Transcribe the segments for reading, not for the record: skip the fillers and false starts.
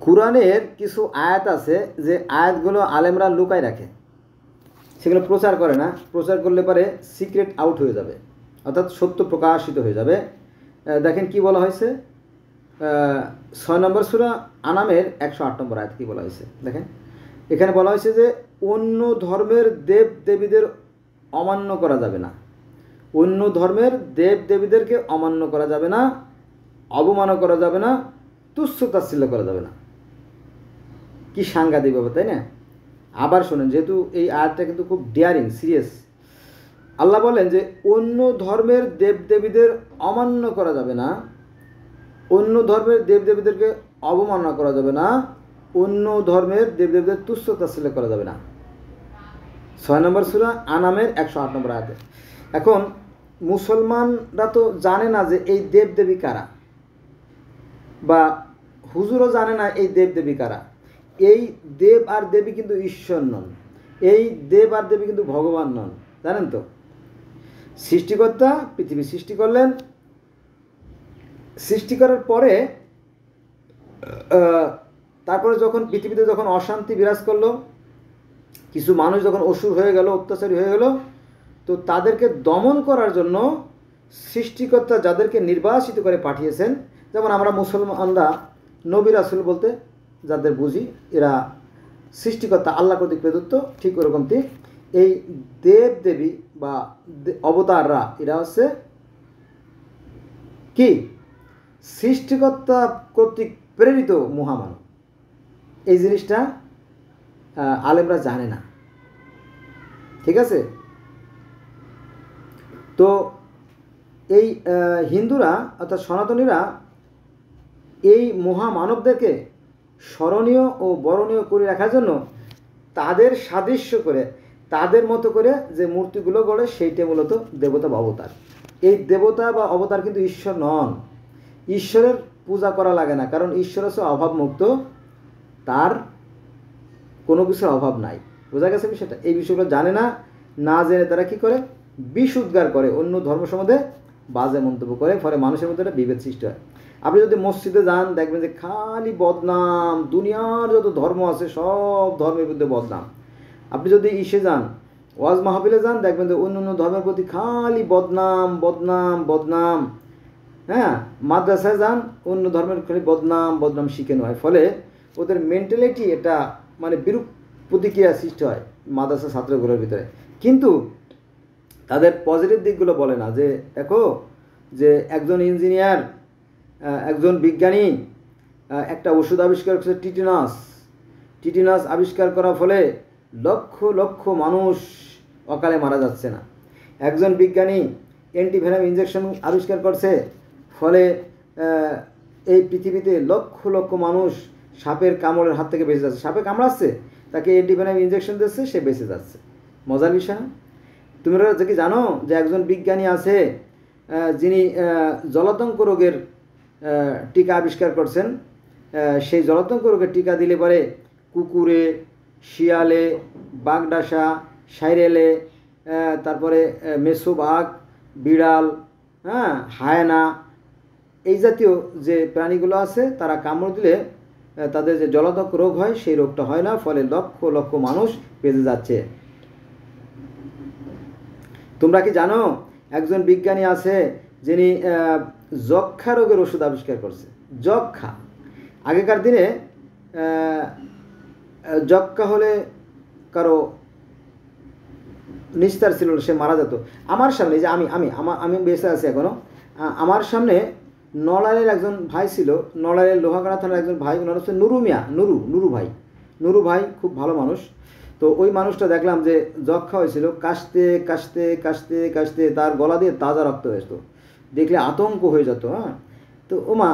কোরআনের কিছু আয়াত আছে যে আয়াতগুলো আলেমরা লুকায় রাখে, সেগুলো প্রচার করে না। প্রচার করলে পরে সিক্রেট আউট হয়ে যাবে, অর্থাৎ সত্য প্রকাশিত হয়ে যাবে। দেখেন কি বলা হয়েছে, 6 নম্বর সূরা আনামের 108 নম্বর আয়াত কি বলা হয়েছে দেখেন। এখানে বলা হয়েছে যে অন্য ধর্মের দেব দেবীদের অমান্য করা যাবে না, অন্য ধর্মের দেব দেবীদেরকে অমান্য করা যাবে না, অবমান করা যাবে না, তুচ্ছ তাচ্ছিল্য করা যাবে না। কি সাংঘাতিক ব্যাপার, তাই না? আবার শোনেন, যেহেতু এই আয়াতটা কিন্তু খুব ডেয়ারিং, সিরিয়াস। আল্লাহ বলেন যে অন্য ধর্মের দেব দেবীদের অমান্য করা যাবে না, অন্য ধর্মের দেব দেবীদেরকে অবমাননা করা যাবে না, অন্য ধর্মের দেব দেবীদের তুচ্ছ তাচ্ছিল্য করা যাবে না। 6 নম্বর সূরা আনামের 108 নম্বর আয়াতে। এখন মুসলমানরা তো জানে না যে এই দেব দেবী কারা, বা হুজুরও জানে না এই দেব দেবী কারা। এই দেব আর দেবী কিন্তু ঈশ্বর নন, এই দেব আর দেবী কিন্তু ভগবান নন, জানেন তো? সৃষ্টিকর্তা পৃথিবী সৃষ্টি করলেন, সৃষ্টি করার পরে তারপরে যখন পৃথিবীতে যখন অশান্তি বিরাজ করলো, কিছু মানুষ যখন অসুর হয়ে গেল, অত্যাচারী হয়ে গেল, তো তাদেরকে দমন করার জন্য সৃষ্টিকর্তা যাদেরকে নির্বাচিত করে পাঠিয়েছেন, যেমন আমরা মুসলমানরা নবী রাসূল বলতে যাদের বুঝি, এরা সৃষ্টিকর্তা আল্লাহ কর্তৃক প্রদত্ত, ঠিক ওরকমটি এই দেব দেবী বা অবতাররা এরা হচ্ছে কি সৃষ্টিকর্তা কর্তৃক প্রেরিত মহামানব। এই জিনিসটা আলেমরা জানে না, ঠিক আছে? তো এই হিন্দুরা অর্থাৎ সনাতনীরা এই মহামানবদেরকে স্মরণীয় ও বরণীয় করে রাখার জন্য তাদের সাদৃশ্য করে, তাদের মতো করে যে মূর্তিগুলো গড়ে, সেইটা মূলত দেবতা বা অবতার। এই দেবতা বা অবতার কিন্তু ঈশ্বর নন, ঈশ্বরের পূজা করা লাগে না, কারণ ঈশ্বর হচ্ছে অভাবমুক্ত, তার কোনো কিছুর অভাব নাই। বোঝা গেছে বিষয়টা? এই বিষয়গুলো জানে না, না জেনে তারা কি করে, বিষ উদ্গার করে, অন্য ধর্ম সম্বন্ধে বাজে মন্তব্য করে, ফলে মানুষের মধ্যে একটা বিভেদ সৃষ্টি হয়। আপনি যদি মসজিদে যান দেখবেন যে খালি বদনাম, দুনিয়ার যত ধর্ম আছে সব ধর্মের বিরুদ্ধে বদনাম। আপনি যদি ইসে যান, ওয়াজ মাহফিলে যান, দেখবেন যে অন্য অন্য ধর্মের প্রতি খালি বদনাম বদনাম বদনাম। হ্যাঁ, মাদ্রাসায় যান, অন্য ধর্মের খালি বদনাম বদনাম শিখানো হয়, ফলে ওদের মেন্টালিটি এটা মানে বিরূপ প্রতিক্রিয়া সৃষ্টি হয় মাদ্রাসা ছাত্রগুলোর ভিতরে। কিন্তু তাদের পজিটিভ দিকগুলো বলে না, যে দেখো যে একজন ইঞ্জিনিয়ার, একজন বিজ্ঞানী একটা ওষুধ আবিষ্কার করছে, টিটেনাস আবিষ্কার করার ফলে লক্ষ লক্ষ মানুষ অকালে মারা যাচ্ছে না। একজন বিজ্ঞানী অ্যান্টিভেনাম ইঞ্জেকশন আবিষ্কার করছে, ফলে এই পৃথিবীতে লক্ষ লক্ষ মানুষ সাপের কামড়ের হাত থেকে বেঁচে যাচ্ছে। সাপে কামড়াচ্ছে, তাকে অ্যান্টিভেনাম ইঞ্জেকশন দিচ্ছে, সে বেঁচে যাচ্ছে। মজার বিষয় না? তোমরা কি জানো যে একজন বিজ্ঞানী আছে যিনি জলাতঙ্ক রোগের টিকা আবিষ্কার করছেন। সেই জলাতঙ্ক রোগের টিকা দিলে পরে কুকুরে, শিয়ালে, বাগডাসা, সাইরেলে, তারপরে মেসো বাঘ, বিড়াল, হায়না, এই জাতীয় যে প্রাণীগুলো আছে তারা কামড় দিলে তাদের যে জলাতঙ্ক রোগ হয় সেই রোগটা হয় না, ফলে লক্ষ লক্ষ মানুষ বেঁচে যাচ্ছে। তোমরা কি জানো একজন বিজ্ঞানী আছে যিনি যক্ষা রোগের ওষুধ আবিষ্কার করছে? যক্ষা, আগেকার দিনে যক্ষা হলে কারো নিস্তার ছিল, সে মারা যেত। আমার সামনে, যে আমি বেঁচে আছি এখনো, আমার সামনে নড়াইলের একজন ভাই ছিল, নড়াইলের লোহাগাড়া থানার একজন ভাই, ওনার হচ্ছে নুরু ভাই, খুব ভালো মানুষ। তো ওই মানুষটা দেখলাম যে যক্ষা হয়েছিল, কাশতে কাশতে কাশতে কাশতে তার গলা দিয়ে তাজা রক্ত হয়েছিল, দেখলে আতঙ্ক হয়ে যেত। তো ওমা,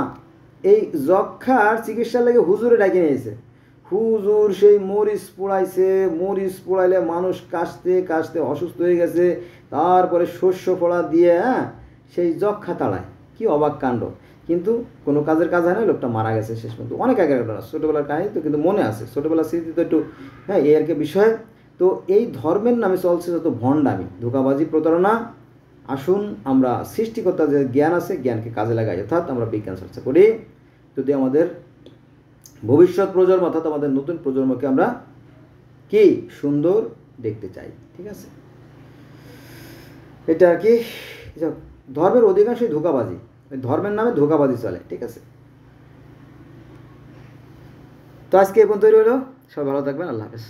এই যক্ষার চিকিৎসার লাগে হুজুরে ডাকে নিয়েছে। হুজুর সেই মরিচ পোড়াইলে মানুষ কাশতে কাশতে অসুস্থ হয়ে গেছে, তারপরে শস্য পোড়া দিয়ে সেই যক্ষা তাড়ায়। কি অবাক কাণ্ড! কিন্তু কোনো কাজের কাজ হয় না, লোকটা মারা গেছে শেষ পর্যন্ত। অনেক আগের ঘটনা, ছোটোবেলার কাহিনী তো, কিন্তু মনে আছে, ছোটোবেলার স্মৃতি তো একটু এই আর কি বিষয়। তো এই ধর্মের নামে চলছে যত ভণ্ডামি, ধোঁকাবাজি, প্রতারণা। আসুন আমরা সৃষ্টিকর্তার যে জ্ঞান আছে, জ্ঞানকে কাজে লাগাই, অর্থাৎ আমরা বিজ্ঞান চর্চা করি। যদি আমাদের ভবিষ্যৎ প্রজন্ম অর্থাৎ আমাদের নতুন প্রজন্মকে আমরা কি সুন্দর দেখতে চাই। ঠিক আছে, এটা আর কি। ধর্মের অধিকাংশই ধোঁকাবাজি, ধর্মের নামে ধোঁকাবাজি চলে। ঠিক আছে, তো আজকে এ পর্যন্তই রইল। সবাই ভালো থাকবেন। আল্লাহ হাফেজ।